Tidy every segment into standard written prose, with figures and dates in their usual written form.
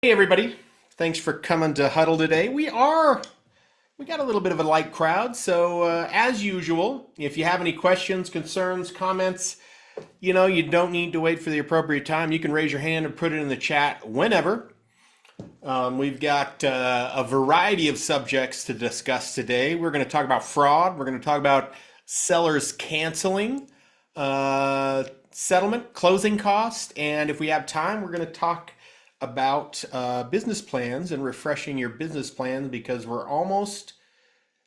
Hey everybody, thanks for coming to Huddle today. We got a little bit of a light crowd, so as usual, if you have any questions, concerns, comments, you don't need to wait for the appropriate time. You can raise your hand and put it in the chat whenever. We've got a variety of subjects to discuss today. We're going to talk about fraud. We're going to talk about sellers canceling, settlement, closing cost, and if we have time, we're going to talk about business plans and refreshing your business plans because we're almost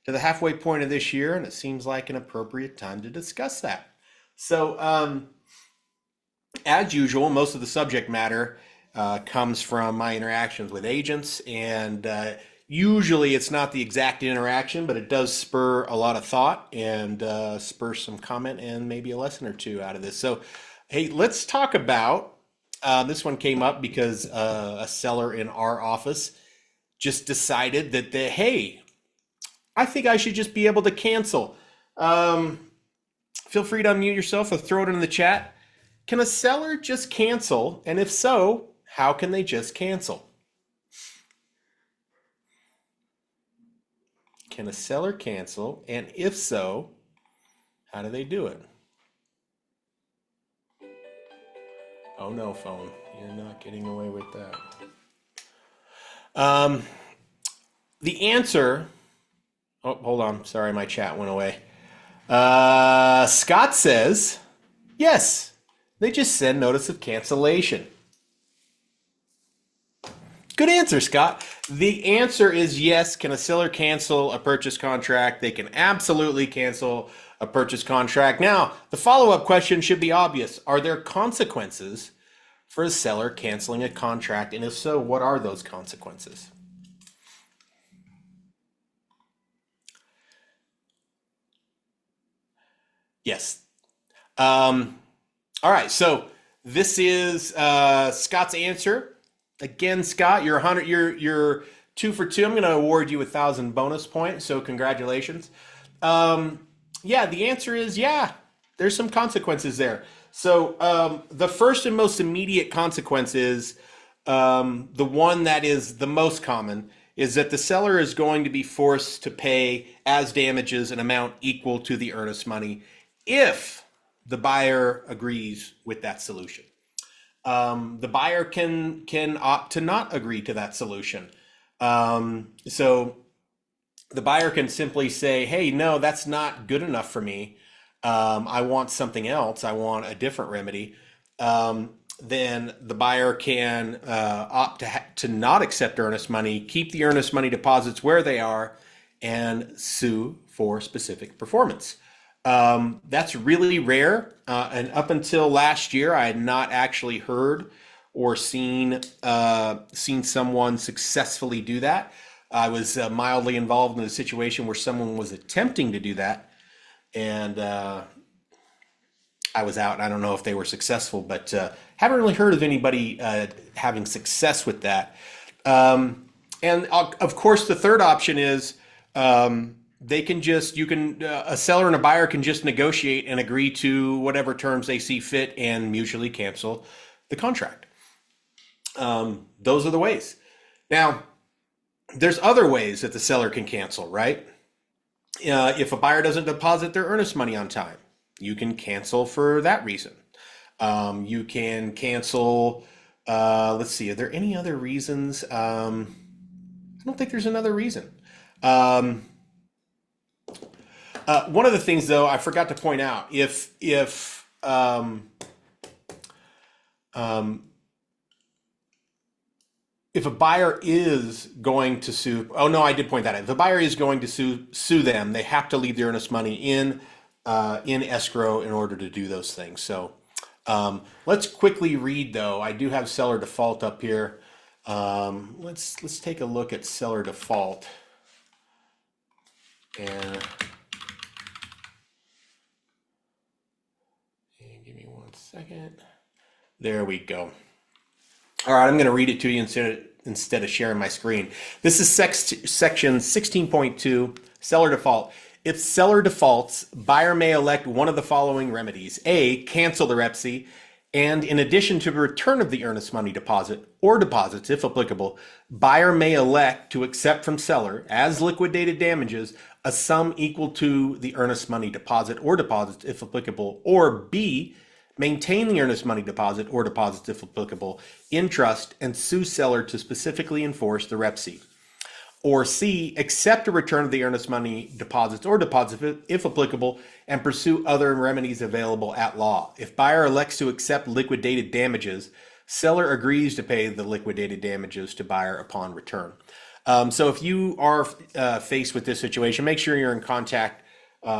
to the halfway point of this year and it seems like an appropriate time to discuss that. So, as usual, most of the subject matter comes from my interactions with agents, and usually it's not the exact interaction, but it does spur a lot of thought and spur some comment and maybe a lesson or two out of this. So, hey, let's talk about this one came up because a seller in our office just decided that, hey, I think I should just be able to cancel. Feel free to unmute yourself or throw it in the chat. Can a seller just cancel? And if so, how can they just cancel? Can a seller cancel? And if so, how do they do it? Oh no, phone. You're not getting away with that. The answer, oh, hold on. Sorry, my chat went away. Scott says, yes, they just send notice of cancellation. Good answer, Scott. The answer is yes. Can a seller cancel a purchase contract? They can absolutely cancel a purchase contract. Now, the follow-up question should be obvious. Are there consequences for a seller canceling a contract? And if so, what are those consequences? Yes. All right. So this is Scott's answer. Again, Scott, you're 100. You're 2 for 2. I'm going to award you 1,000 bonus points. So congratulations. Yeah, the answer is yeah. There's some consequences there. So the first and most immediate consequence is the one that is the most common is that the seller is going to be forced to pay as damages an amount equal to the earnest money if the buyer agrees with that solution. The buyer can opt to not agree to that solution. So the buyer can simply say, hey, no, that's not good enough for me. I want something else. I want a different remedy. Then the buyer can opt to not accept earnest money, keep the earnest money deposits where they are, and sue for specific performance. That's really rare. And up until last year, I had not actually heard or seen someone successfully do that. I was mildly involved in a situation where someone was attempting to do that, and I was out. I don't know if they were successful, but haven't really heard of anybody having success with that. And of course, the third option is a seller and a buyer can just negotiate and agree to whatever terms they see fit and mutually cancel the contract. Those are the ways. Now, there's other ways that the seller can cancel, right? If a buyer doesn't deposit their earnest money on time, you can cancel for that reason. You can cancel, let's see, are there any other reasons? I don't think there's another reason. One of the things, though, I forgot to point out, if a buyer is going to sue, oh no, I did point that out. If a buyer is going to sue them, they have to leave the earnest money in escrow in order to do those things. So let's quickly read, though. I do have seller default up here. Let's take a look at seller default. And give me 1 second. There we go. All right, I'm going to read it to you instead of sharing my screen. This is section 16.2, seller default. If seller defaults, buyer may elect one of the following remedies. A, cancel the REPSI. And in addition to the return of the earnest money deposit or deposits, if applicable, buyer may elect to accept from seller as liquidated damages a sum equal to the earnest money deposit or deposits, if applicable, or B, maintain the earnest money deposit or deposits, if applicable, in trust and sue seller to specifically enforce the REPC. Or C, accept a return of the earnest money deposits or deposits if applicable and pursue other remedies available at law. If buyer elects to accept liquidated damages, seller agrees to pay the liquidated damages to buyer upon return. So if you are faced with this situation, make sure you're in contact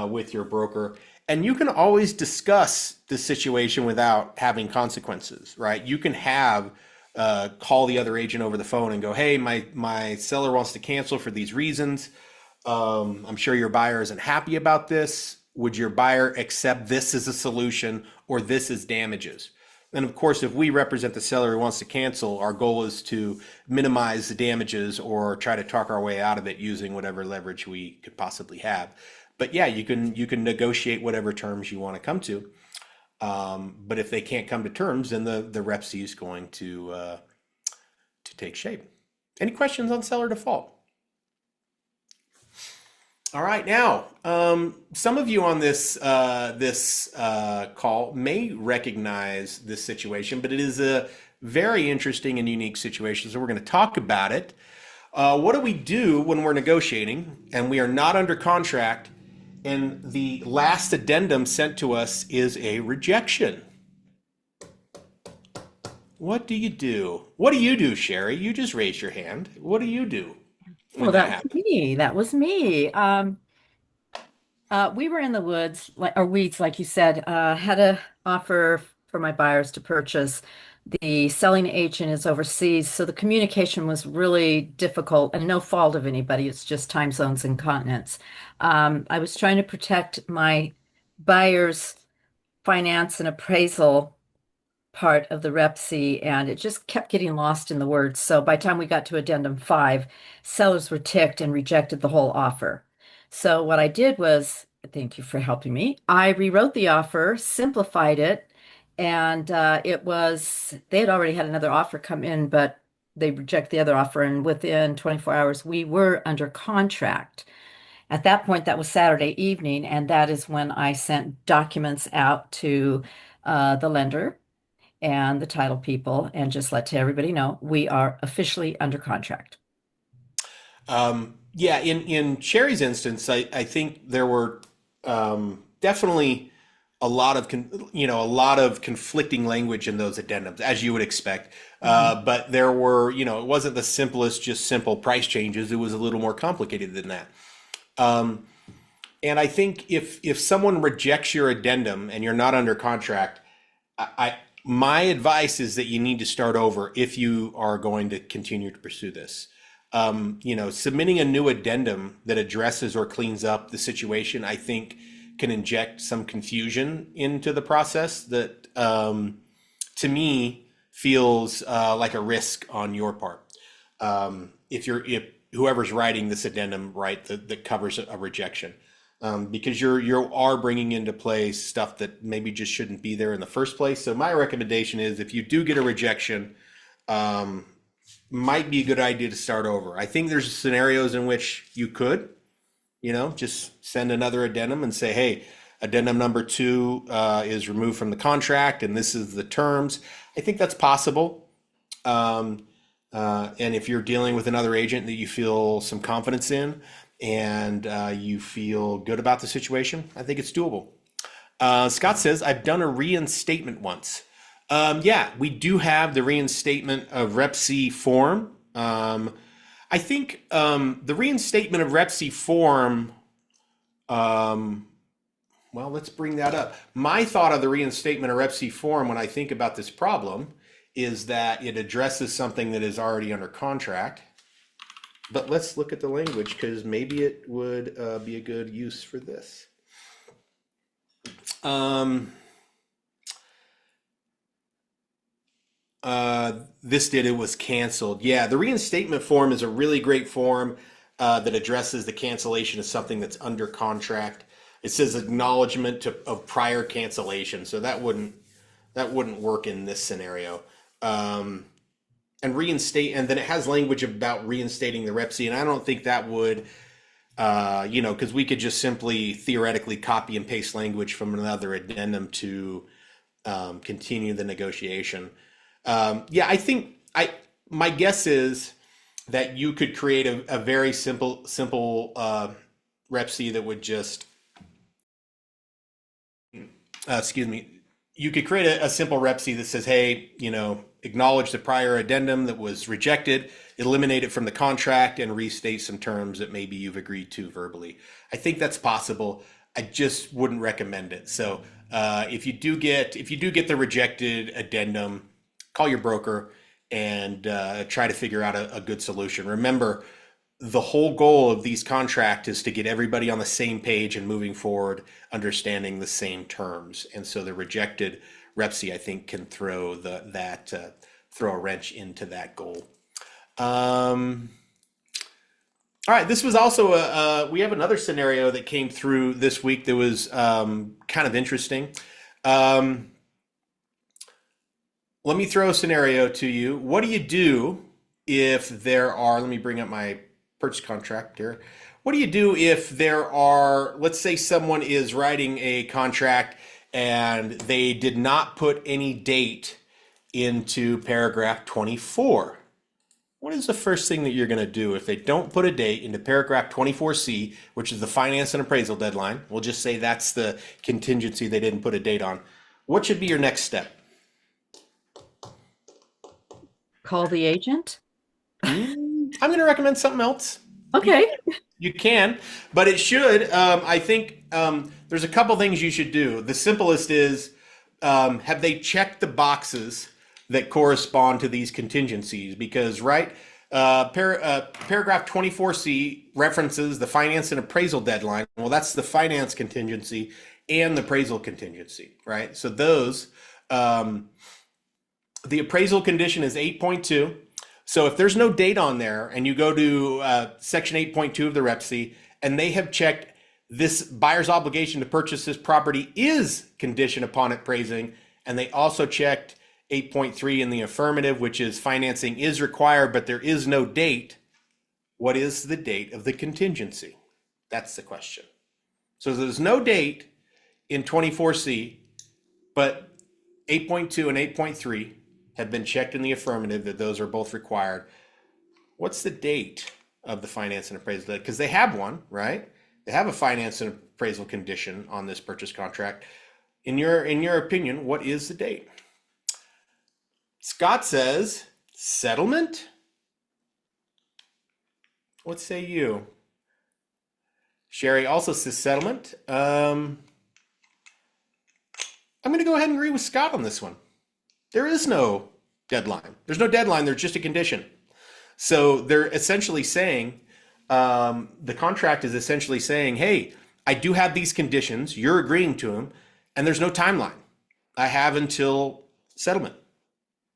with your broker. And you can always discuss this situation without having consequences, right? You can have call the other agent over the phone and go, hey, my seller wants to cancel for these reasons. I'm sure your buyer isn't happy about this. Would your buyer accept this as a solution or this as damages? And of course, if we represent the seller who wants to cancel, our goal is to minimize the damages or try to talk our way out of it using whatever leverage we could possibly have. But yeah, you can negotiate whatever terms you want to come to. But if they can't come to terms, then the REPC is going to take shape. Any questions on seller default? All right, now some of you on this call may recognize this situation, but it is a very interesting and unique situation. So we're going to talk about it. What do we do when we're negotiating and we are not under contract? And the last addendum sent to us is a rejection. What do you do? What do you do, Sherry? You just raised your hand. What do you do when Well, that that was happens? me. That was me. We were in the woods, like or weeds, like you said. Had a offer for my buyers to purchase. The selling agent is overseas, so the communication was really difficult, and no fault of anybody. It's just time zones and continents. I was trying to protect my buyers' finance and appraisal part of the Rep C, and it just kept getting lost in the words. So by the time we got to Addendum 5, sellers were ticked and rejected the whole offer. So what I did was, thank you for helping me, I rewrote the offer, simplified it, and they had already had another offer come in, but they rejected the other offer, and within 24 hours, we were under contract. At that point, that was Saturday evening, and that is when I sent documents out to the lender and the title people and just let to everybody know we are officially under contract. Yeah, in Sherry's instance, I think there were definitely a lot of a lot of conflicting language in those addendums, as you would expect. Mhm. But there were, it wasn't the simplest, just simple price changes. It was a little more complicated than that. Um, and I think if someone rejects your addendum and you're not under contract, I my advice is that you need to start over if you are going to continue to pursue this. Submitting a new addendum that addresses or cleans up the situation, I think, can inject some confusion into the process that, to me, feels like a risk on your part. If whoever's writing this addendum, right, that covers a rejection. Because you are bringing into play stuff that maybe just shouldn't be there in the first place. So my recommendation is if you do get a rejection, um, might be a good idea to start over. I think there's scenarios in which you could, just send another addendum and say, hey, addendum number 2 is removed from the contract and this is the terms. I think that's possible. And if you're dealing with another agent that you feel some confidence in and you feel good about the situation, I think it's doable. Scott says, I've done a reinstatement once. Yeah, we do have the reinstatement of Rep C form. I think the reinstatement of Rep C form, well, let's bring that up. My thought of the reinstatement of Rep C form when I think about this problem is that it addresses something that is already under contract. But let's look at the language because maybe it would be a good use for this. It was canceled. Yeah, the reinstatement form is a really great form that addresses the cancellation of something that's under contract. It says acknowledgement of prior cancellation, so that wouldn't That wouldn't work in this scenario. Um, and reinstate, and then it has language about reinstating the REPC, and I don't think that would, because we could just simply theoretically copy and paste language from another addendum to continue the negotiation. Yeah, I think my guess is that you could create a very simple REPC that would just, excuse me, you could create a simple REPC that says, hey, acknowledge the prior addendum that was rejected, eliminate it from the contract, and restate some terms that maybe you've agreed to verbally. I think that's possible. I just wouldn't recommend it. So if you do get the rejected addendum, call your broker and try to figure out a good solution. Remember, the whole goal of these contracts is to get everybody on the same page and moving forward, understanding the same terms. And so the rejected REPC, I think, can throw throw a wrench into that goal. All right, this was also we have another scenario that came through this week that was kind of interesting. Let me throw a scenario to you. What do you do if there are, let me bring up my purchase contract here. What do you do if there are, let's say someone is writing a contract and they did not put any date into paragraph 24? What is the first thing that you're going to do if they don't put a date into paragraph 24C, which is the finance and appraisal deadline? We'll just say that's the contingency they didn't put a date on. What should be your next step? Call the agent. I'm going to recommend something else. Okay. You can, but it should. I think there's a couple things you should do. The simplest is, have they checked the boxes that correspond to these contingencies? Because, right, paragraph 24C references the finance and appraisal deadline. Well, that's the finance contingency and the appraisal contingency, right? So those, the appraisal condition is 8.2. So if there's no date on there and you go to section 8.2 of the REPC and they have checked this buyer's obligation to purchase this property is conditioned upon appraising, and they also checked 8.3 in the affirmative, which is financing is required, but there is no date. What is the date of the contingency? That's the question. So there's no date in 24C, but 8.2 and 8.3 have been checked in the affirmative that those are both required. What's the date of the finance and appraisal? Because they have one, right? They have a finance and appraisal condition on this purchase contract. In your opinion, what is the date? Scott says settlement. What say you? Sherry also says settlement. I'm going to go ahead and agree with Scott on this one. There is no deadline. There's no deadline. There's just a condition. So they're essentially saying, the contract is essentially saying, hey, I do have these conditions. You're agreeing to them, and there's no timeline. I have until settlement.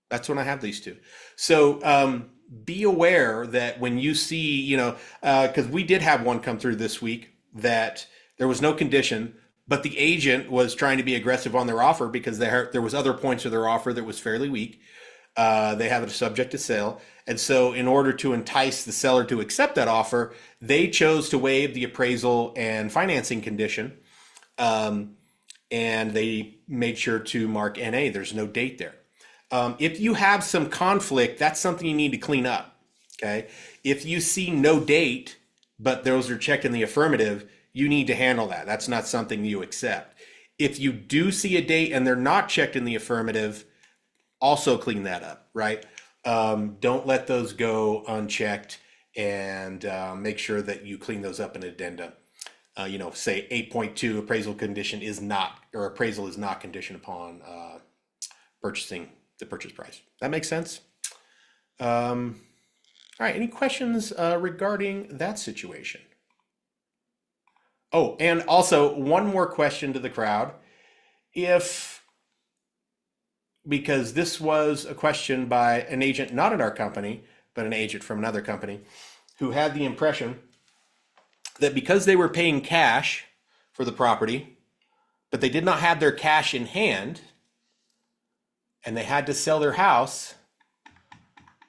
That's when I have these two. So be aware that when you see, because we did have one come through this week that there was no condition, but the agent was trying to be aggressive on their offer because there was other points of their offer that was fairly weak. They have it subject to sale. And so in order to entice the seller to accept that offer, they chose to waive the appraisal and financing condition. And they made sure to mark NA. There's no date there. If you have some conflict, that's something you need to clean up. Okay. If you see no date, but those are checked in the affirmative, you need to handle that. That's not something you accept. If you do see a date and they're not checked in the affirmative, also clean that up, right? Don't let those go unchecked, and make sure that you clean those up in addenda. Say 8.2 appraisal condition is not, or appraisal is not conditioned upon purchasing the purchase price. That makes sense? All right, any questions regarding that situation? Oh, and also one more question to the crowd. Because this was a question by an agent, not at our company, but an agent from another company, who had the impression that because they were paying cash for the property, but they did not have their cash in hand, and they had to sell their house,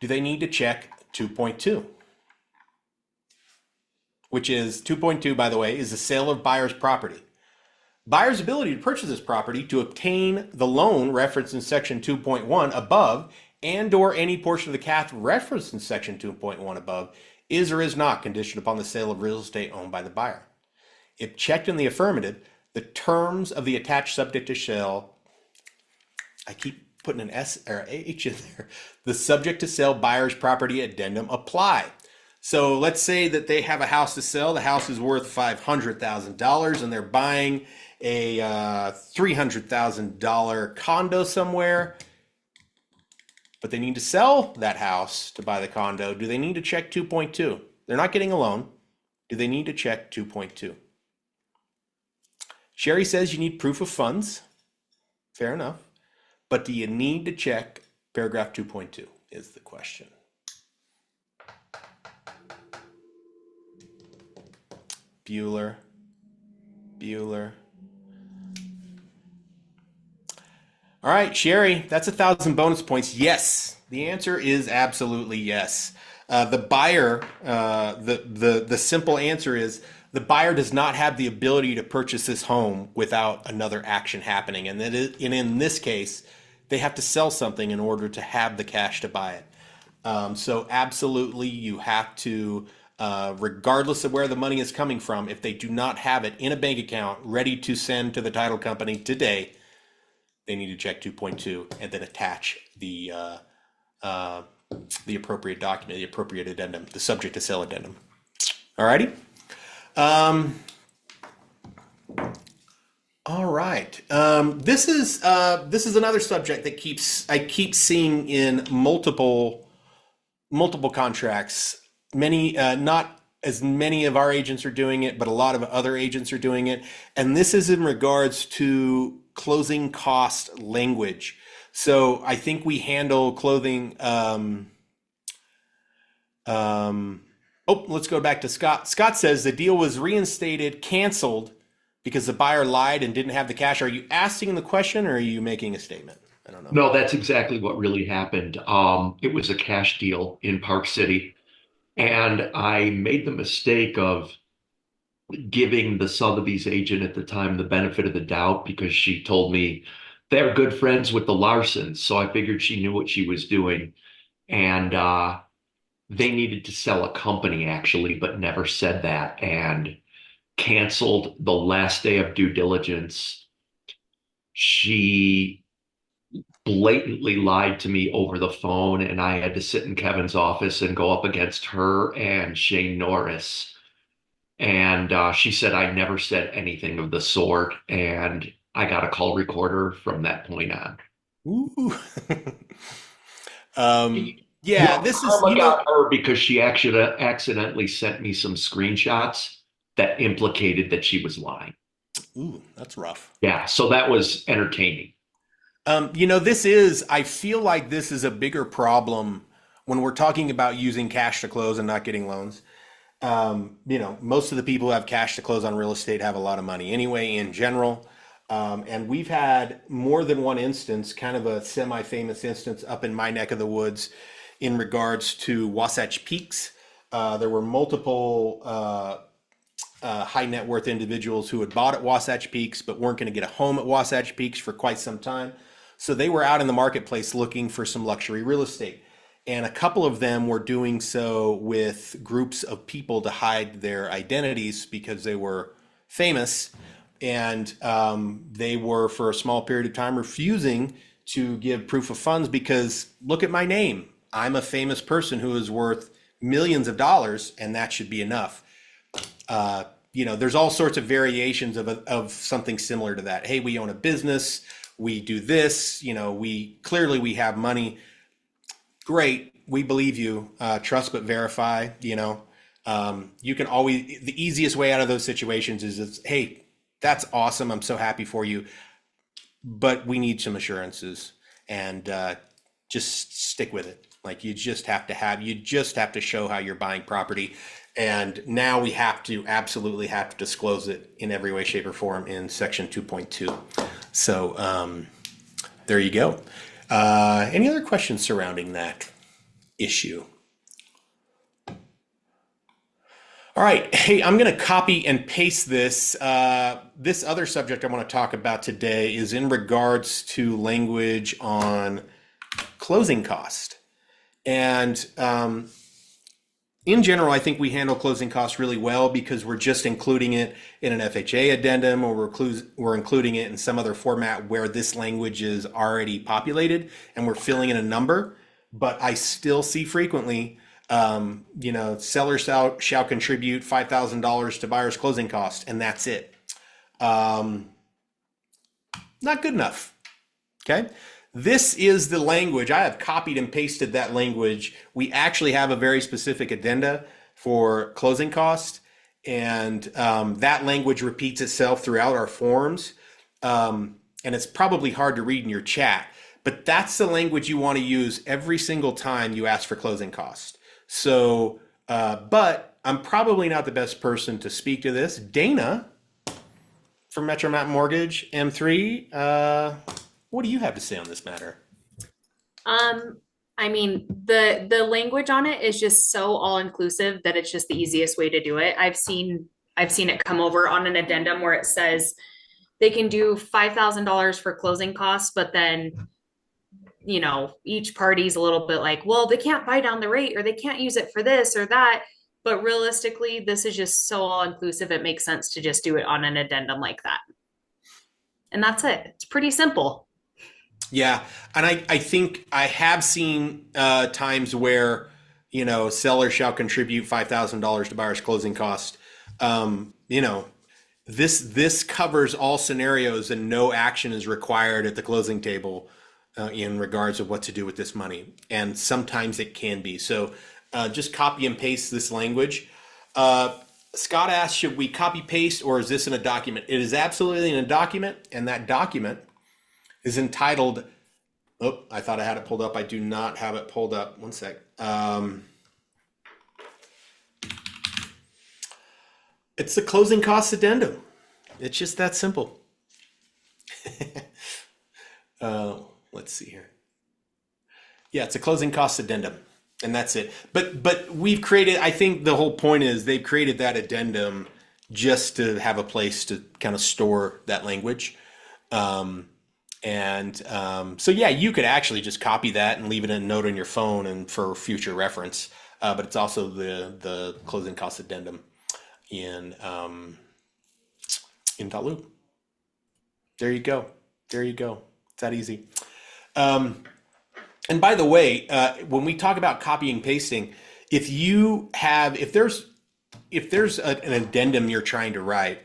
do they need to check 2.2? Which is 2.2, by the way, is the sale of buyer's property. Buyer's ability to purchase this property to obtain the loan referenced in section 2.1 above and or any portion of the CAF referenced in section 2.1 above is or is not conditioned upon the sale of real estate owned by the buyer. If checked in the affirmative, the terms of the attached subject to sale, I keep putting an S or H in there, the subject to sale buyer's property addendum apply. So let's say that they have a house to sell. The house is worth $500,000 and they're buying a $300,000 condo somewhere, but they need to sell that house to buy the condo. Do they need to check 2.2? They're not getting a loan. Do they need to check 2.2? Sherry says you need proof of funds. Fair enough. But do you need to check paragraph 2.2 is the question. Bueller. All right, Sherry, that's 1,000 bonus points. Yes, the answer is absolutely yes. The buyer, the simple answer is the buyer does not have the ability to purchase this home without another action happening. And in this case, they have to sell something in order to have the cash to buy it. So absolutely, you have to, regardless of where the money is coming from, if they do not have it in a bank account ready to send to the title company today, they need to check 2.2 and then attach the appropriate document, the appropriate addendum, the subject to sell addendum. All righty. All right. This is another subject that I keep seeing in multiple contracts. Many, not as many of our agents are doing it, but a lot of other agents are doing it. And this is in regards to closing cost language. So I think we handle clothing. Let's go back to Scott. Scott says the deal was reinstated, canceled because the buyer lied and didn't have the cash. Are you asking the question or are you making a statement? I don't know. No, that's exactly what really happened. It was a cash deal in Park City, and I made the mistake of giving the Sotheby's agent at the time the benefit of the doubt because she told me they're good friends with the Larsons. So I figured she knew what she was doing. And they needed to sell a company actually, but never said that and canceled the last day of due diligence. She blatantly lied to me over the phone, and I had to sit in Kevin's office and go up against her and Shane Norris. And she said I never said anything of the sort, and I got a call recorder from that point on. Ooh. Yeah, This is, karma got her because she actually accidentally sent me some screenshots that implicated that she was lying. ooh, that's rough. Yeah, so that was entertaining. I feel like this is a bigger problem when we're talking about using cash to close and not getting loans. Most of the people who have cash to close on real estate have a lot of money anyway, in general. And we've had more than one instance, kind of a semi-famous instance up in my neck of the woods in regards to Wasatch Peaks. There were multiple high net worth individuals who had bought at Wasatch Peaks but weren't going to get a home at Wasatch Peaks for quite some time. So they were out in the marketplace looking for some luxury real estate. And a couple of them were doing so with groups of people to hide their identities because they were famous. And they were, for a small period of time, refusing to give proof of funds because look at my name. I'm a famous person who is worth millions of dollars, and that should be enough. There's all sorts of variations of something similar to that. Hey, we own a business. We do this. We have money. Great. We believe you. Trust but verify. You can always, the easiest way out of those situations is, hey, that's awesome. I'm so happy for you. But we need some assurances, and just stick with it. Like you just have to show how you're buying property. And now we absolutely have to disclose it in every way, shape, or form in section 2.2. So there you go. Any other questions surrounding that issue? All right. Hey, I'm going to copy and paste this. This other subject I want to talk about today is in regards to language on closing cost. And in general, I think we handle closing costs really well because we're just including it in an FHA addendum, or we're including it in some other format where this language is already populated and we're filling in a number. But I still see frequently, sellers shall contribute $5,000 to buyer's closing cost, and that's it. Not good enough. Okay. This is the language. I have copied and pasted that language. We actually have a very specific addenda for closing cost, and that language repeats itself throughout our forms. And it's probably hard to read in your chat, but that's the language you want to use every single time you ask for closing cost. So, but I'm probably not the best person to speak to this. Dana from Metro Mountain Mortgage, M3, what do you have to say on this matter? I mean, the language on it is just so all inclusive that it's just the easiest way to do it. I've seen it come over on an addendum where it says they can do $5,000 for closing costs, but then each party's a little bit like, well, they can't buy down the rate, or they can't use it for this or that. But realistically, this is just so all inclusive. It makes sense to just do it on an addendum like that. And that's it. It's pretty simple. Yeah, and I think I have seen times where, seller shall contribute $5,000 to buyer's closing cost. This covers all scenarios, and no action is required at the closing table in regards of what to do with this money. And sometimes it can be. So just copy and paste this language. Scott asked, should we copy paste, or is this in a document? It is absolutely in a document, and that document is entitled, oh, I thought I had it pulled up. I do not have it pulled up. One sec. It's the closing costs addendum. It's just that simple. Let's see here. Yeah, it's a closing costs addendum, and that's it. But we've created, I think the whole point is they've created that addendum just to have a place to kind of store that language. So yeah, you could actually just copy that and leave it in a note on your phone and for future reference. But it's also the closing costs addendum in .loop. There you go. It's that easy. And by the way, when we talk about copying and pasting, if there's an addendum you're trying to write,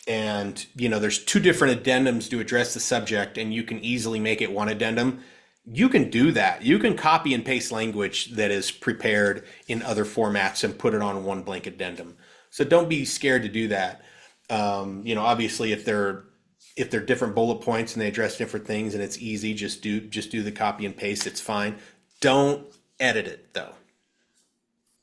and there's two different addendums to address the subject, and you can easily make it one addendum, you can do that. You can copy and paste language that is prepared in other formats and put it on one blank addendum. So don't be scared to do that. Obviously if they're different bullet points and they address different things and it's easy, just do the copy and paste. It's fine. Don't edit it though.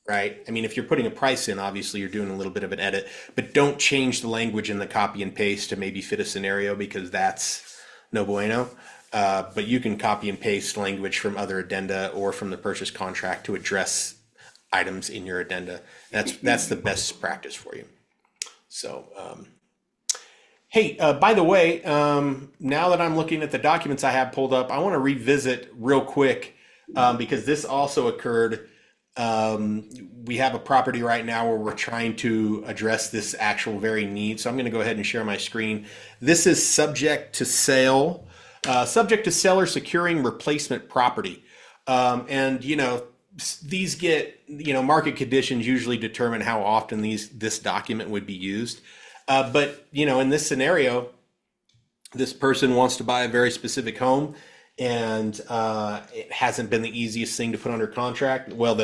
Right? I mean, if you're putting a price in, obviously you're doing a little bit of an edit, but don't change the language in the copy and paste to maybe fit a scenario, because that's no bueno. But you can copy and paste language from other addenda or from the purchase contract to address items in your addenda. That's the best practice for you. So, hey, by the way, now that I'm looking at the documents I have pulled up, I want to revisit real quick because this also occurred. We have a property right now where we're trying to address this actual very need. So I'm going to go ahead and share my screen. This is subject to sale, subject to seller securing replacement property. These get, market conditions usually determine how often this document would be used. But in this scenario, this person wants to buy a very specific home, and it hasn't been the easiest thing to put under contract. Well,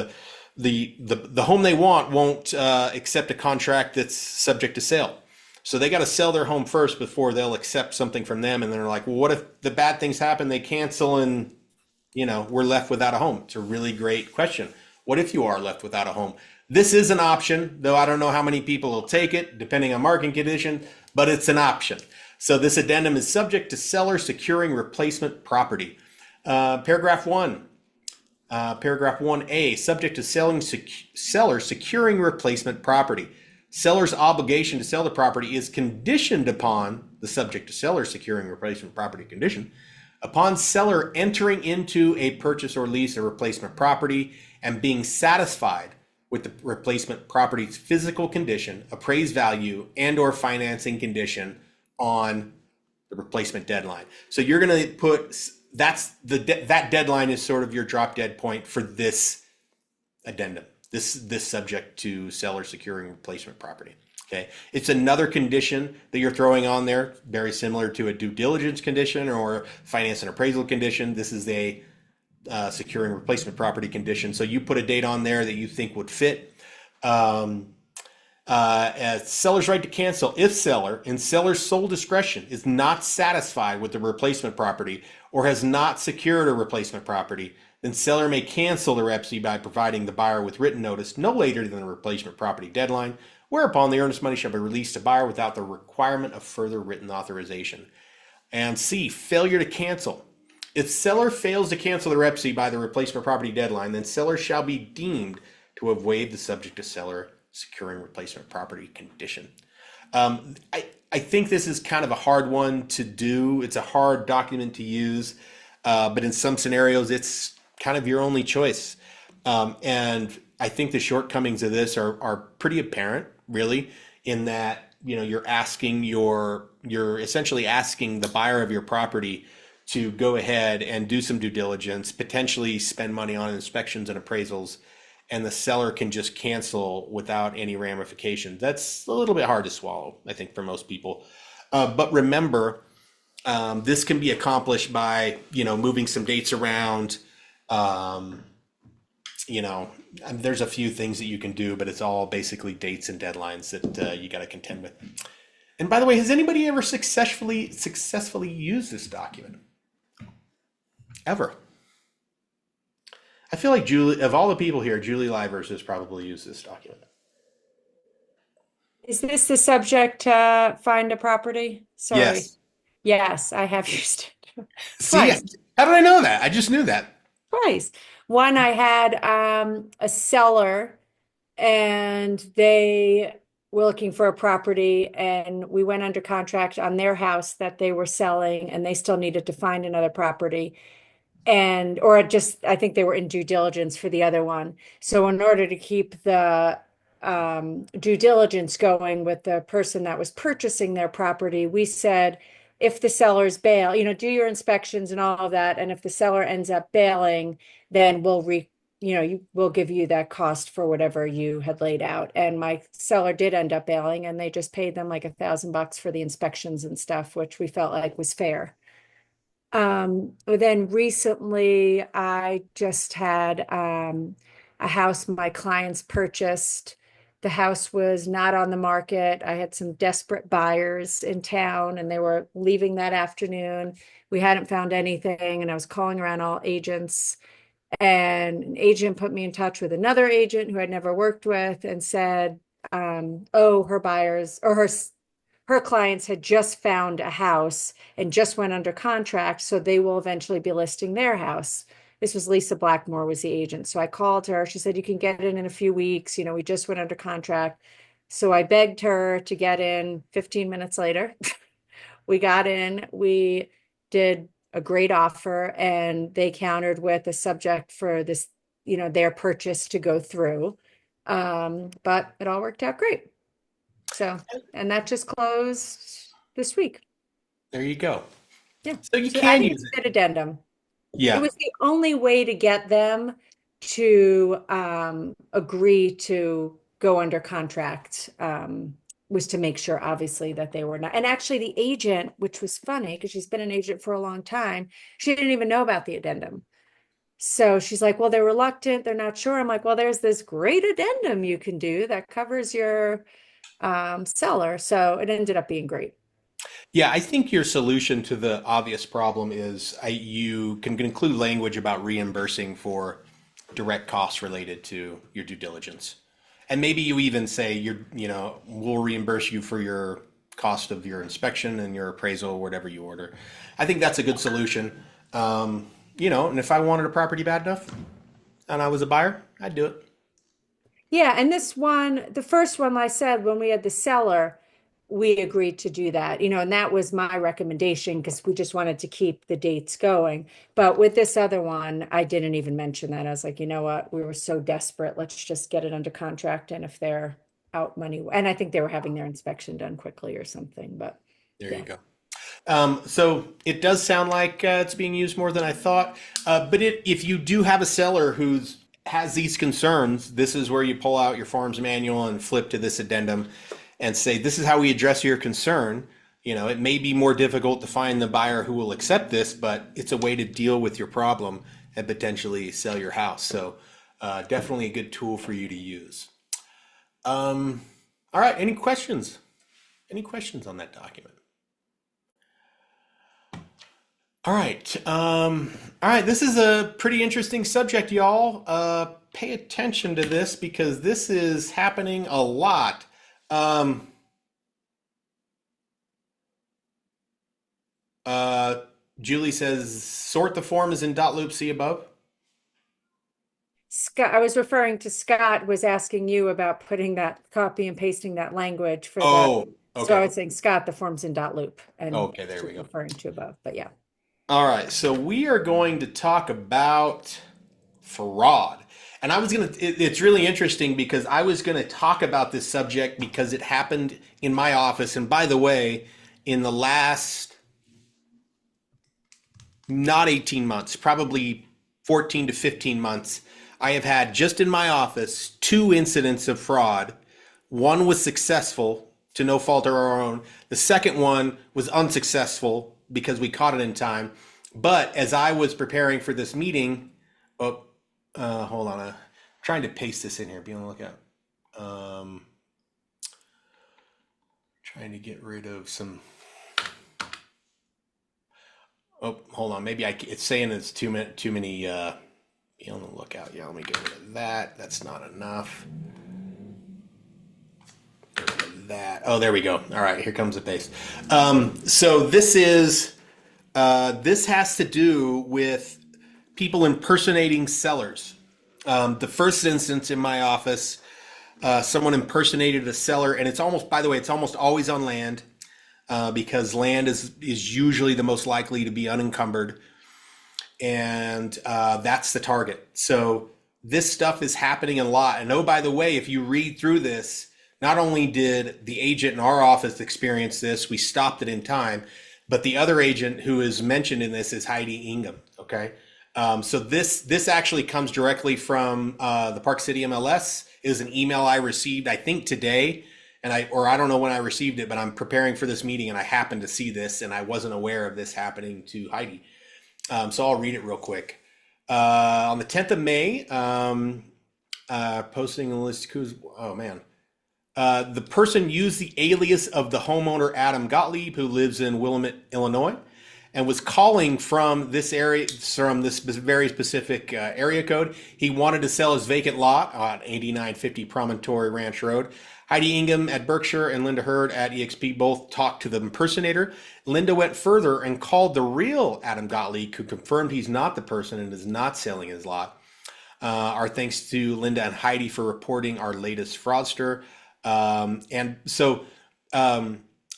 the home they want won't accept a contract that's subject to sale. So they got to sell their home first before they'll accept something from them. And they're like, well, what if the bad things happen? They cancel and, we're left without a home. It's a really great question. What if you are left without a home? This is an option, though I don't know how many people will take it, depending on market condition, but it's an option. So this addendum is subject to seller securing replacement property. Paragraph 1. Paragraph 1A, subject to seller securing replacement property. Seller's obligation to sell the property is conditioned upon the subject to seller securing replacement property condition. Upon seller entering into a purchase or lease of replacement property and being satisfied with the replacement property's physical condition, appraised value, and or financing condition on the replacement deadline. So you're going to put that deadline is sort of your drop dead point for this addendum. This subject to seller securing replacement property. Okay, it's another condition that you're throwing on there, very similar to a due diligence condition or finance and appraisal condition. This is a securing replacement property condition. So you put a date on there that you think would fit. As seller's right to cancel, if seller, in seller's sole discretion, is not satisfied with the replacement property or has not secured a replacement property, then seller may cancel the REPC by providing the buyer with written notice no later than the replacement property deadline, whereupon the earnest money shall be released to buyer without the requirement of further written authorization. And C, failure to cancel. If seller fails to cancel the REPC by the replacement property deadline, then seller shall be deemed to have waived the subject to seller securing replacement property condition. I think this is kind of a hard one to do. It's a hard document to use, but in some scenarios, it's kind of your only choice. And I think the shortcomings of this are pretty apparent, really, in that you're essentially asking the buyer of your property to go ahead and do some due diligence, potentially spend money on inspections and appraisals, and the seller can just cancel without any ramification. That's a little bit hard to swallow, I think, for most people. But remember, this can be accomplished by, moving some dates around. There's a few things that you can do, but it's all basically dates and deadlines that you got to contend with. And by the way, has anybody ever successfully used this document? Ever? I feel like Julie, of all the people here, Julie Livers has probably used this document. Is this the subject to find a property? Sorry. Yes. Yes, I have used it See, twice. how did I know that? I just knew that. Twice. One, I had a seller and they were looking for a property and we went under contract on their house that they were selling and they still needed to find another property. I think they were in due diligence for the other one. So in order to keep the due diligence going with the person that was purchasing their property, we said, if the sellers bail, do your inspections and all of that. And if the seller ends up bailing, then we'll give you that cost for whatever you had laid out. And my seller did end up bailing and they just paid them like $1,000 for the inspections and stuff, which we felt like was fair. Then recently I just had a house my clients purchased. The house was not on the market. I had some desperate buyers in town and they were leaving that afternoon. We hadn't found anything and I was calling around all agents, and an agent put me in touch with another agent who I'd never worked with and said, her buyers or her clients had just found a house and just went under contract, so they will eventually be listing their house. This was Lisa Blackmore was the agent. So I called her. She said, you can get it in a few weeks. We just went under contract. So I begged her to get in 15 minutes later. We got in, we did a great offer, and they countered with a subject for this, their purchase to go through. But it all worked out great. So, and that just closed this week. There you go. Yeah. So you So can I use used it. an addendum. Yeah. It was the only way to get them to agree to go under contract, was to make sure, obviously, that they were not. And actually, the agent, which was funny because she's been an agent for a long time, she didn't even know about the addendum. So she's like, well, they're reluctant. They're not sure. I'm like, well, there's this great addendum you can do that covers your seller. So it ended up being great. Yeah, I think your solution to the obvious problem is you can include language about reimbursing for direct costs related to your due diligence. And maybe you even say we'll reimburse you for your cost of your inspection and your appraisal, whatever you order. I think that's a good solution. and if I wanted a property bad enough and I was a buyer, I'd do it. Yeah, and this one, the first one, like I said, when we had the seller, we agreed to do that, and that was my recommendation because we just wanted to keep the dates going. But with this other one, I didn't even mention that. I was like, you know what? We were so desperate. Let's just get it under contract. And if they're out money, and I think they were having their inspection done quickly or something, but There yeah. you go. So it does sound like it's being used more than I thought. But if you do have a seller who has these concerns, this is where you pull out your forms manual and flip to this addendum and say, this is how we address your concern. It may be more difficult to find the buyer who will accept this, but it's a way to deal with your problem and potentially sell your house. So definitely a good tool for you to use. All right. Any questions? Any questions on that document? All right. All right. This is a pretty interesting subject, y'all. Pay attention to this because this is happening a lot. Julie says, sort the form is in dot loop, see above. Scott, I was referring to Scott was asking you about putting that copy and pasting that language for Oh, so I okay. was saying, Scott, the form's in dot loop and Okay, there we go. referring to above, but yeah. All right. So we are going to talk about fraud. And it's really interesting because I was going to talk about this subject because it happened in my office. And by the way, in the last, not 18 months, probably 14 to 15 months, I have had just in my office 2 incidents of fraud. One was successful to no fault of our own. The second one was unsuccessful because we caught it in time. But as I was preparing for this meeting, hold on, I'm trying to paste this in here. Be on the lookout. Trying to get rid of some. Oh, hold on. Maybe it's saying it's too many. Be on the lookout. Yeah, let me get rid of that. That's not enough. Get rid of that. Oh, there we go. All right, here comes the paste. So this has to do with people impersonating sellers. The first instance in my office, someone impersonated a seller, and it's almost, by the way, it's almost always on land because land is usually the most likely to be unencumbered, and that's the target. So this stuff is happening a lot. And oh, by the way, if you read through this, not only did the agent in our office experience this, we stopped it in time, but the other agent who is mentioned in this is Heidi Ingham. Okay. So this actually comes directly from the Park City MLS. It was an email I received, I think today, and I don't know when I received it, but I'm preparing for this meeting and I happened to see this and I wasn't aware of this happening to Heidi. So I'll read it real quick. On the 10th of May, posting a list. Oh man. The person used the alias of the homeowner Adam Gottlieb, who lives in Willamette, Illinois, and was calling from this area, from this very specific area code. He wanted to sell his vacant lot on 8950 Promontory Ranch Road. Heidi Ingham at Berkshire and Linda Hurd at EXP both talked to the impersonator. Linda went further and called the real Adam Gottlieb, who confirmed he's not the person and is not selling his lot. Our thanks to Linda and Heidi for reporting our latest fraudster.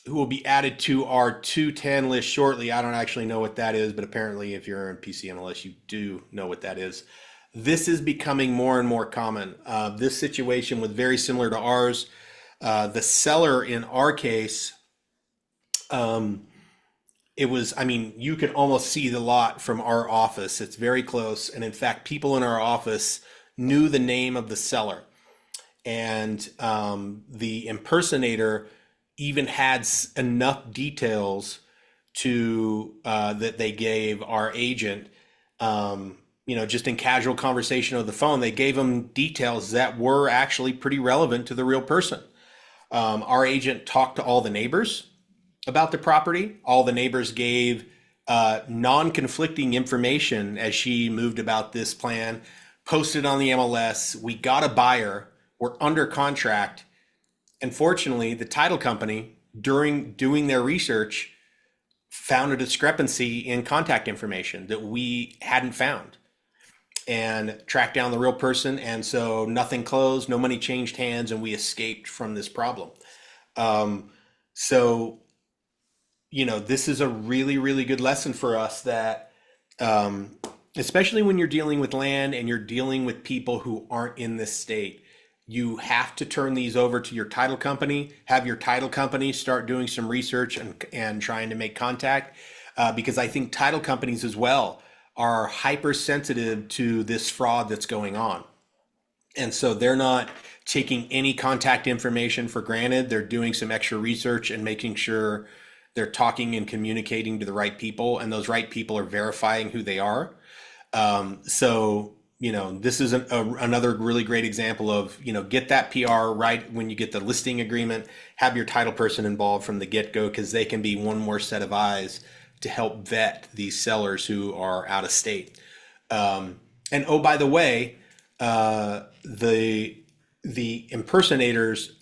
Who will be added to our 210 list shortly. I don't actually know what that is, but apparently if you're in PCMLS, you do know what that is. This is becoming more and more common. This situation was very similar to ours. The seller in our case, you could almost see the lot from our office. It's very close. And in fact, people in our office knew the name of the seller. And the impersonator even had enough details to that they gave our agent, just in casual conversation over the phone, they gave them details that were actually pretty relevant to the real person. Our agent talked to all the neighbors about the property. All the neighbors gave non-conflicting information as she moved about this plan, posted on the MLS. We got a buyer. We're under contract. And fortunately, the title company, during doing their research, found a discrepancy in contact information that we hadn't found and tracked down the real person. And so nothing closed, no money changed hands, and we escaped from this problem. So, this is a really, really good lesson for us that, especially when you're dealing with land and you're dealing with people who aren't in this state, you have to turn these over to your title company, have your title company start doing some research and trying to make contact, because I think title companies as well are hypersensitive to this fraud that's going on. And so they're not taking any contact information for granted. They're doing some extra research and making sure they're talking and communicating to the right people, and those right people are verifying who they are. So, this is another really great example of, get that PR right when you get the listing agreement, have your title person involved from the get-go, because they can be one more set of eyes to help vet these sellers who are out of state. And oh, by the way, the impersonators,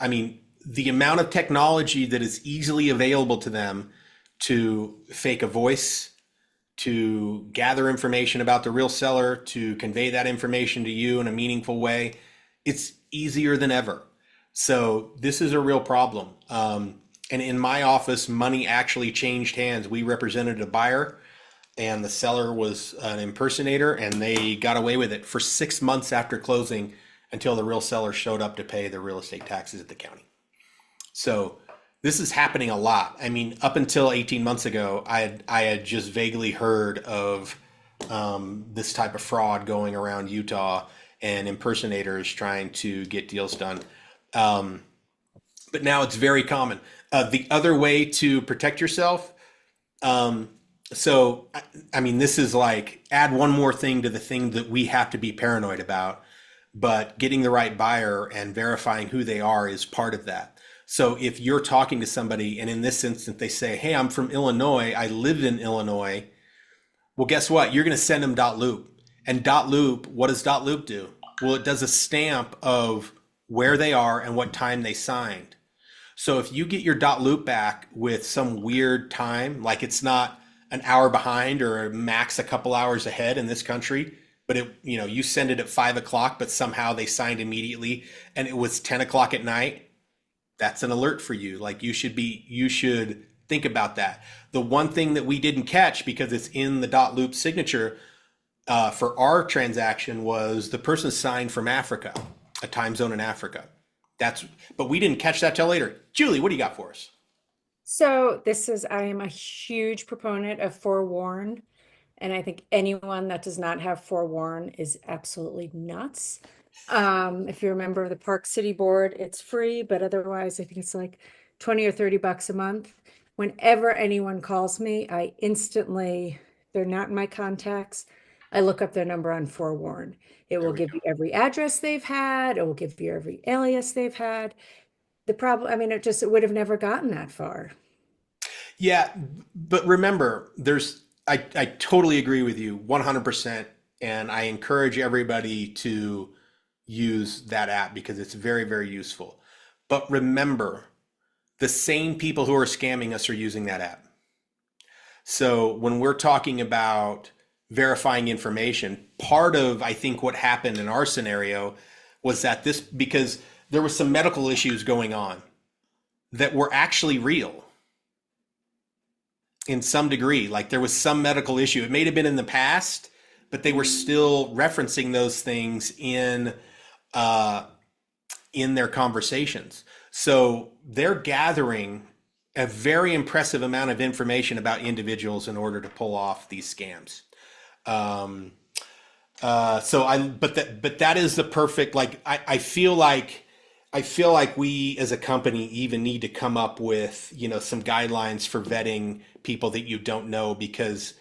the amount of technology that is easily available to them to fake a voice, to gather information about the real seller, to convey that information to you in a meaningful way, it's easier than ever. So this is a real problem. And in my office, money actually changed hands. We represented a buyer and the seller was an impersonator, and they got away with it for 6 months after closing until the real seller showed up to pay the real estate taxes at the county. So this is happening a lot. Up until 18 months ago, I had just vaguely heard of this type of fraud going around Utah and impersonators trying to get deals done. But now it's very common. The other way to protect yourself, this is like add one more thing to the thing that we have to be paranoid about, but getting the right buyer and verifying who they are is part of that. So if you're talking to somebody and in this instance they say, hey, I'm from Illinois, I live in Illinois. Well, guess what? You're going to send them .loop. And .loop, what does .loop do? Well, it does a stamp of where they are and what time they signed. So if you get your .loop back with some weird time, like it's not an hour behind or max a couple hours ahead in this country, but you send it at 5 o'clock, but somehow they signed immediately and it was 10 o'clock at night, that's an alert for you. Like you should think about that. The one thing that we didn't catch because it's in the .loop signature for our transaction was the person signed from Africa, a time zone in Africa. But we didn't catch that till later. Julie, what do you got for us? So I am a huge proponent of forewarn, and I think anyone that does not have forewarn is absolutely nuts. If you're a member of the Park City Board, it's free, but otherwise I think it's like 20 or 30 bucks a month. Whenever anyone calls me, they're not in my contacts, I look up their number on forewarn. It will give you every address they've had. It will give you every alias they've had. The problem, it would have never gotten that far. Yeah, but remember, I totally agree with you 100%. And I encourage everybody to use that app because it's very, very useful. But remember, the same people who are scamming us are using that app. So when we're talking about verifying information, part of, I think, what happened in our scenario was that because there were some medical issues going on that were actually real in some degree. Like there was some medical issue. It may have been in the past, but they were still referencing those things in their conversations. So they're gathering a very impressive amount of information about individuals in order to pull off these scams. But that is the perfect, I feel like we as a company even need to come up with, some guidelines for vetting people that you don't know, because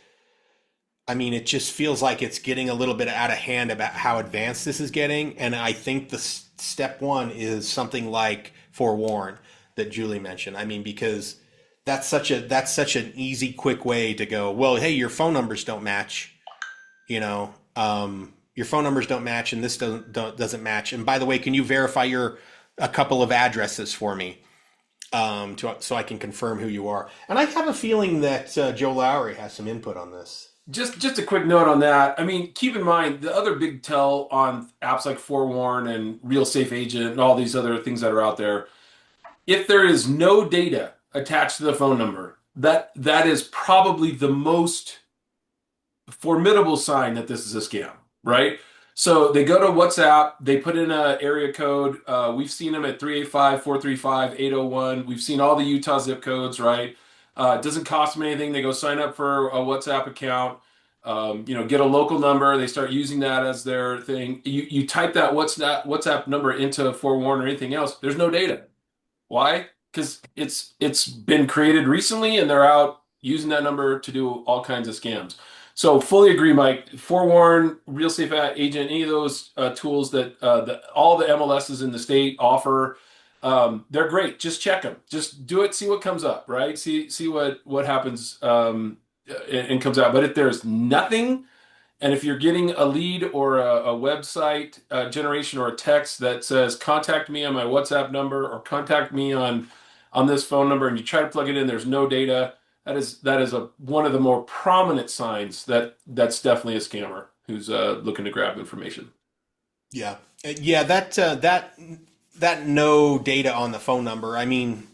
it just feels like it's getting a little bit out of hand about how advanced this is getting. And I think the step one is something like forewarn that Julie mentioned. Because that's such an easy, quick way to go, well, hey, your phone numbers don't match, your phone numbers don't match and this doesn't match. And by the way, can you verify a couple of addresses for me? so I can confirm who you are. And I have a feeling that Joe Lowry has some input on this. Just a quick note on that. I mean, keep in mind the other big tell on apps like Forewarn and Real Safe Agent and all these other things that are out there. If there is no data attached to the phone number, that is probably the most formidable sign that this is a scam, right? So they go to WhatsApp, they put in a area code. We've seen them at 385-435-801. We've seen all the Utah zip codes, right? It doesn't cost them anything. They go sign up for a WhatsApp account, get a local number. They start using that as their thing. You type that WhatsApp number into Forewarn or anything else. There's no data. Why? Because it's been created recently and they're out using that number to do all kinds of scams. So fully agree, Mike. Forewarn, Real Safe Agent, any of those tools that all the MLSs in the state offer, they're great. Just check them. Just do it. See what comes up. Right. See what happens and comes out. But if there's nothing, and if you're getting a lead or a website generation or a text that says contact me on my WhatsApp number or contact me on this phone number, and you try to plug it in, there's no data. That is one of the more prominent signs that's definitely a scammer who's looking to grab information. Yeah, yeah. That no data on the phone number. I mean,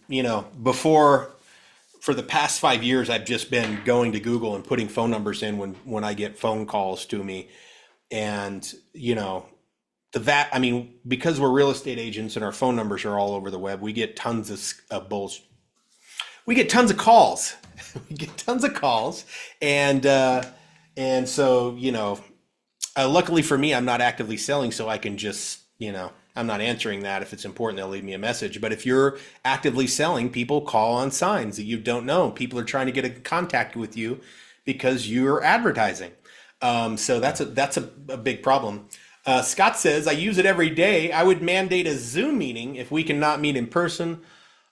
before, for the past 5 years, I've just been going to Google and putting phone numbers in when I get phone calls to me, and I mean, because we're real estate agents and our phone numbers are all over the web, we get tons of bullshit. We get tons of calls. We get tons of calls, and so luckily for me, I'm not actively selling, so I can just I'm not answering that. If it's important, they'll leave me a message. But if you're actively selling, people call on signs that you don't know. People are trying to get in contact with you because you're advertising. So that's a big problem. Scott says, I use it every day. I would mandate a Zoom meeting if we cannot meet in person,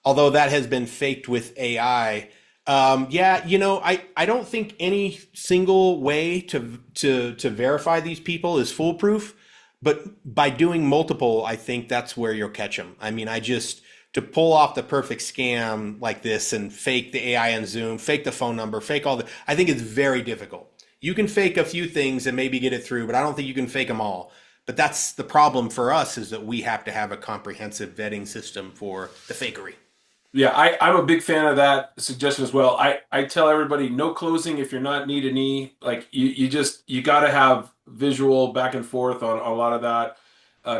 although that has been faked with AI. I don't think any single way to verify these people is foolproof, but by doing multiple, I think that's where you'll catch them. I mean, to pull off the perfect scam like this and fake the AI and Zoom, fake the phone number, fake I think it's very difficult. You can fake a few things and maybe get it through, but I don't think you can fake them all. But that's the problem for us, is that we have to have a comprehensive vetting system for the fakery. Yeah, I'm a big fan of that suggestion as well. I tell everybody, no closing if you're not knee to knee. Like you got to have visual back and forth on a lot of that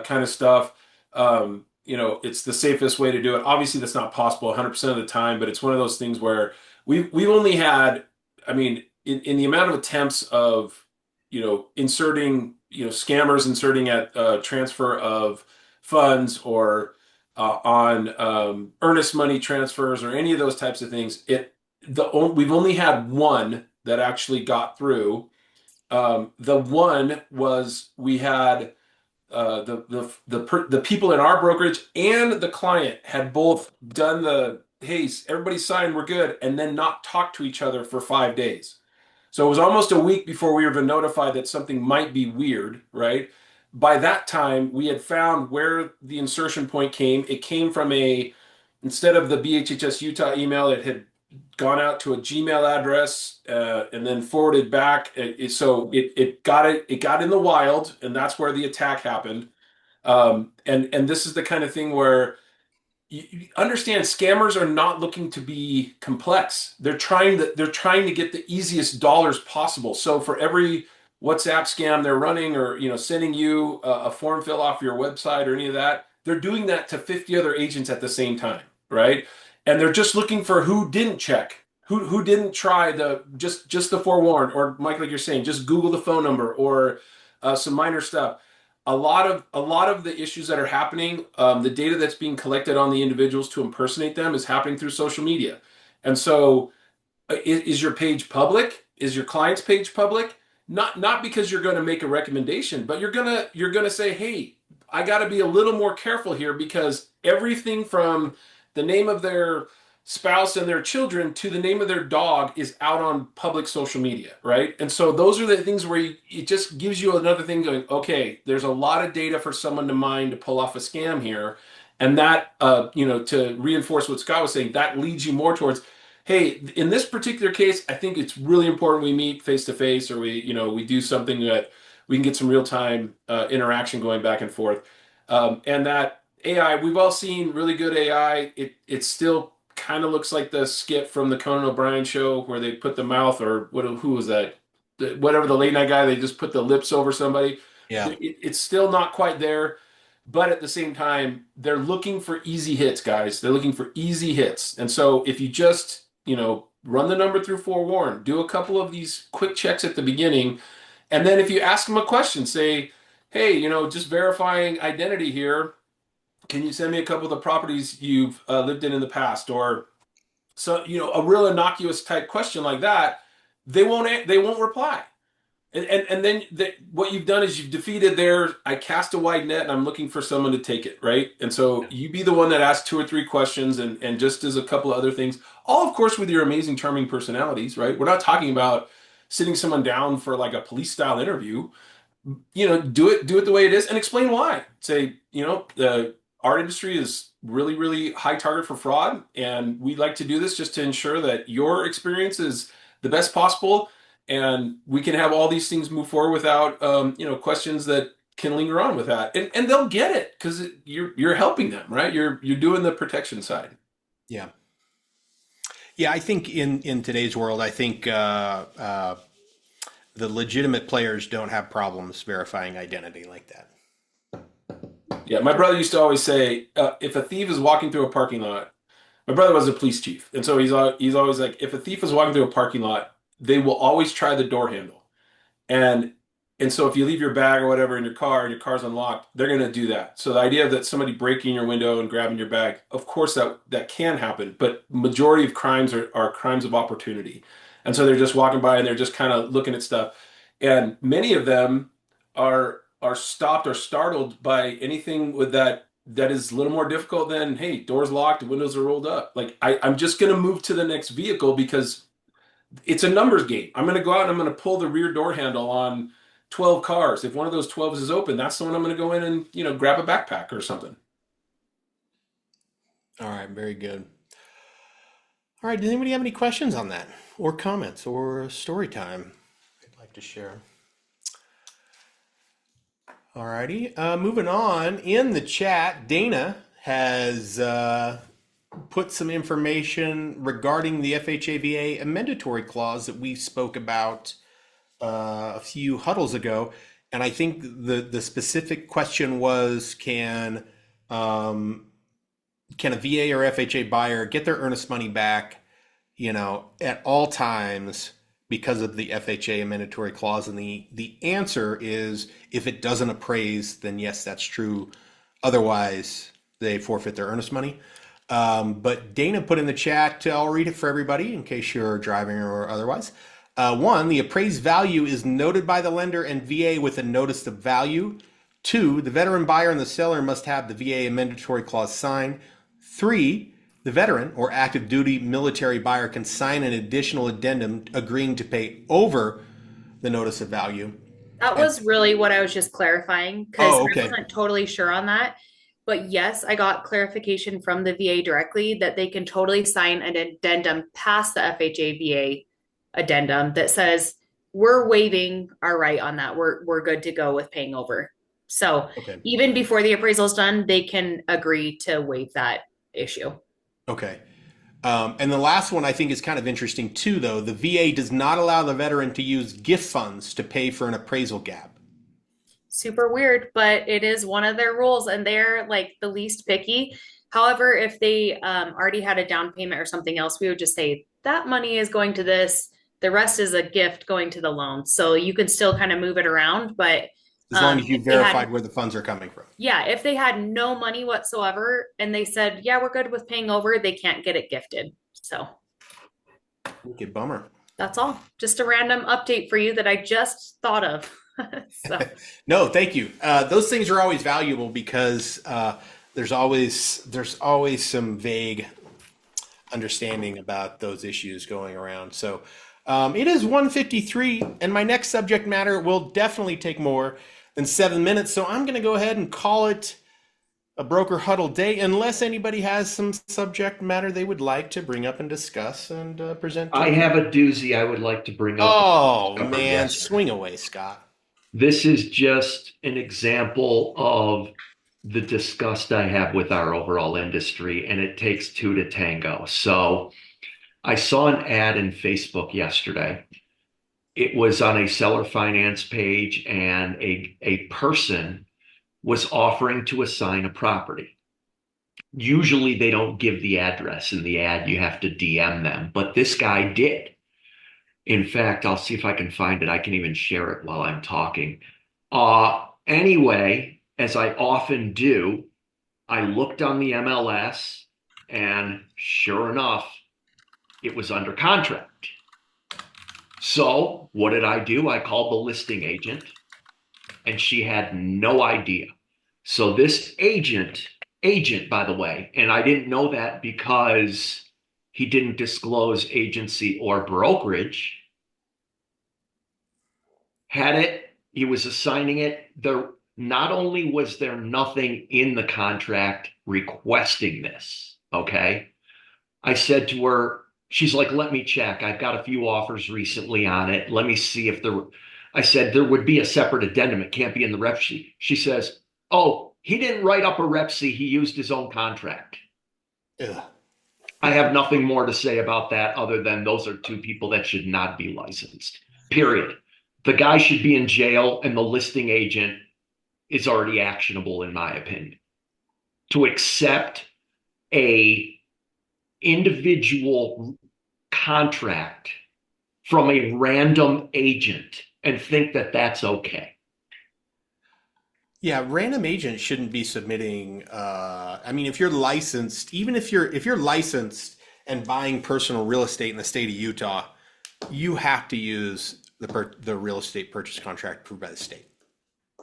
kind of stuff. It's the safest way to do it. Obviously, that's not possible 100% of the time, but it's one of those things where we've only had, I mean, in the amount of attempts of inserting scammers inserting at transfer of funds or on earnest money transfers or any of those types of things, we've only had one that actually got through. The one was we had the people in our brokerage and the client had both done hey, everybody signed, we're good, and then not talk to each other for 5 days. So it was almost a week before we were even notified that something might be weird, right? By that time, we had found where the insertion point came. It came from instead of the BHHS Utah email, it had gone out to a Gmail address and then forwarded back. So it got in the wild, and that's where the attack happened. And this is the kind of thing where you understand scammers are not looking to be complex. They're trying to get the easiest dollars possible. So for every WhatsApp scam they're running, or sending you a form fill off your website or any of that, they're doing that to 50 other agents at the same time, right? And they're just looking for who didn't check, who didn't try just the forewarn, or Mike, like you're saying, just Google the phone number or some minor stuff. A lot of the issues that are happening, the data that's being collected on the individuals to impersonate them is happening through social media. And so is your page public? Is your client's page public? Not because you're going to make a recommendation, but you're going to say, hey, I got to be a little more careful here, because everything from the name of their spouse and their children to the name of their dog is out on public social media, right? And so those are the things where it just gives you another thing going, okay, there's a lot of data for someone to mine to pull off a scam here. And that, to reinforce what Scott was saying, that leads you more towards, hey, in this particular case, I think it's really important we meet face to face, or we do something that we can get some real time interaction going back and forth. And that AI, we've all seen really good AI. It still kind of looks like the skit from the Conan O'Brien show where they put the mouth, or who was that? Whatever, the late night guy, they just put the lips over somebody. Yeah. It's still not quite there. But at the same time, they're looking for easy hits, guys. They're looking for easy hits. And so if you just, run the number through forewarn, do a couple of these quick checks at the beginning, and then if you ask them a question, say, hey, just verifying identity here, can you send me a couple of the properties you've lived in the past? Or so, a real innocuous type question like that, they won't reply. And then what you've done is you've defeated I cast a wide net and I'm looking for someone to take it, right? And so you be the one that asks 2 or 3 questions and just does a couple of other things, all of course with your amazing, charming personalities, right? We're not talking about sitting someone down for like a police style interview. Do it the way it is and explain why. Say, the art industry is really, really high target for fraud, and we'd like to do this just to ensure that your experience is the best possible, and we can have all these things move forward without questions that can linger on with that, and they'll get it because you're helping them, right? You're doing the protection side. Yeah. I think in today's world, I think the legitimate players don't have problems verifying identity like that. Yeah, my brother used to always say, if a thief is walking through a parking lot, my brother was a police chief, and so he's always like, if a thief is walking through a parking lot, they will always try the door handle, and so if you leave your bag or whatever in your car and your car's unlocked, they're going to do that. So the idea that somebody breaking your window and grabbing your bag, of course that can happen, but majority of crimes are crimes of opportunity, and so they're just walking by and they're just kind of looking at stuff, and many of them are stopped or startled by anything with that is a little more difficult than, hey, doors locked, windows are rolled up. Like I'm just going to move to the next vehicle because it's a numbers game. I'm going to go out and I'm going to pull the rear door handle on 12 cars. If one of those 12s is open, that's the one I'm going to go in and, grab a backpack or something. All right. Very good. All right. Does anybody have any questions on that or comments or story time they'd like to share? All righty. Moving on, in the chat, Dana has put some information regarding the FHA-VA amendatory clause that we spoke about a few huddles ago. And I think the specific question was, can a VA or FHA buyer get their earnest money back, at all times because of the FHA amendatory clause? And the answer is, if it doesn't appraise, then yes, that's true. Otherwise, they forfeit their earnest money. But Dana put in the chat, I'll read it for everybody in case you're driving or otherwise. 1, the appraised value is noted by the lender and VA with a notice of value. 2, the veteran buyer and the seller must have the VA amendatory clause signed. 3, the veteran or active duty military buyer can sign an additional addendum agreeing to pay over the notice of value. That was really what I was just clarifying, because okay. I wasn't totally sure on that. But yes, I got clarification from the VA directly that they can totally sign an addendum past the FHA VA addendum that says we're waiving our right on that. We're good to go with paying over. So even before the appraisal is done, they can agree to waive that issue. Okay. And the last one I think is kind of interesting too, though. The VA does not allow the veteran to use gift funds to pay for an appraisal gap. Super weird, but it is one of their rules, and they're like the least picky. However, if they already had a down payment or something else, we would just say that money is going to this. The rest is a gift going to the loan. So you can still kind of move it around, but as long as you verified where the funds are coming from. Yeah, if they had no money whatsoever and they said, yeah, we're good with paying over, they can't get it gifted. So okay, bummer. That's all. Just a random update for you that I just thought of. So. No, thank you. Those things are always valuable because there's always some vague understanding about those issues going around. So it is 1:53, and my next subject matter will definitely take more than 7 minutes. So I'm going to go ahead and call it a broker huddle day, unless anybody has some subject matter they would like to bring up and discuss and present to I the have a doozy I would like to bring up. Oh Discovered man, yesterday. swing away, Scott. This is just an example of the disgust I have with our overall industry, and it takes two to tango. So I saw an ad in Facebook yesterday. It was on a seller finance page, and a person was offering to assign a property. Usually they don't give the address in the ad, you have to DM them, but this guy did. In fact, I'll see if I can find it. I can even share it while I'm talking. Anyway, as I often do, I looked on the MLS, and sure enough, it was under contract. So what did I do? I called the listing agent, and she had no idea. So this agent, by the way, and I didn't know that because he didn't disclose agency or brokerage, had it, he was assigning it. There, not only was there nothing in the contract requesting this, okay? I said to her, she's like, let me check. I've got a few offers recently on it. Let me see if there, I said, there would be a separate addendum. It can't be in the rep sheet. She says, oh, he didn't write up a rep sheet. He used his own contract. Ugh. I have nothing more to say about that other than those are two people that should not be licensed, period. The guy should be in jail, and the listing agent is already actionable, in my opinion. To accept a individual contract from a random agent and think that that's okay. Yeah, random agents shouldn't be submitting. I mean, if you're licensed, even if you're licensed and buying personal real estate in the state of Utah, you have to use the real estate purchase contract approved by the state.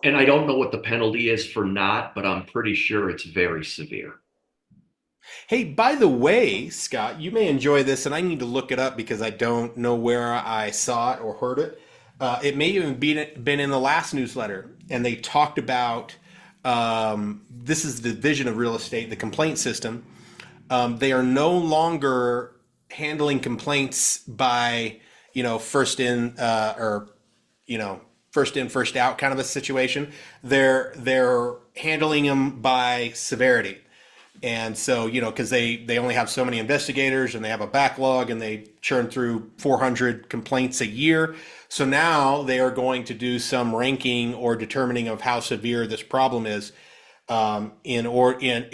And I don't know what the penalty is for not, but I'm pretty sure it's very severe. Hey, by the way, Scott, you may enjoy this, and I need to look it up because I don't know where I saw it or heard it. It may even been in the last newsletter, and they talked about this is the division of real estate, the complaint system. They are no longer handling complaints by first in or first in first out kind of a situation. They're handling them by severity. And so, because they only have so many investigators and they have a backlog and they churn through 400 complaints a year. So now they are going to do some ranking or determining of how severe this problem is to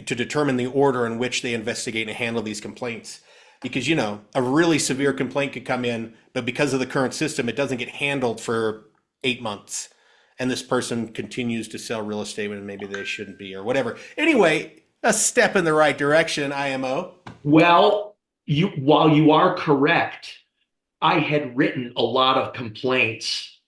determine the order in which they investigate and handle these complaints. Because, a really severe complaint could come in, but because of the current system, it doesn't get handled for 8 months. And this person continues to sell real estate when maybe they shouldn't be or whatever. Anyway, a step in the right direction, IMO. Well, while you are correct, I had written a lot of complaints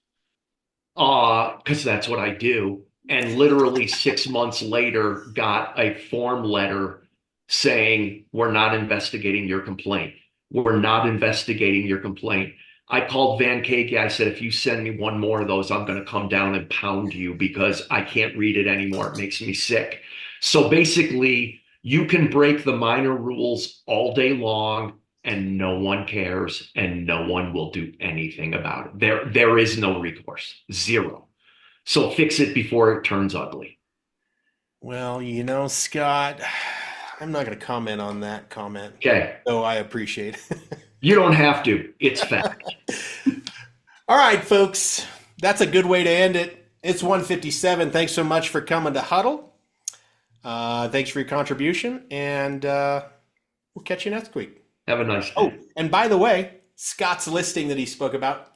because that's what I do. And literally 6 months later, got a form letter saying, we're not investigating your complaint. We're not investigating your complaint. I called Van Cake. I said, if you send me one more of those, I'm going to come down and pound you because I can't read it anymore. It makes me sick. So basically, you can break the minor rules all day long and no one cares and no one will do anything about it. There is no recourse, zero. So fix it before it turns ugly. Well, Scott, I'm not going to comment on that comment. Okay. So I appreciate it. You don't have to. It's fact. All right, folks. That's a good way to end it. It's 1:57. Thanks so much for coming to Huddle. Thanks for your contribution, and we'll catch you next week. Have a nice day. Oh, and by the way, Scott's listing that he spoke about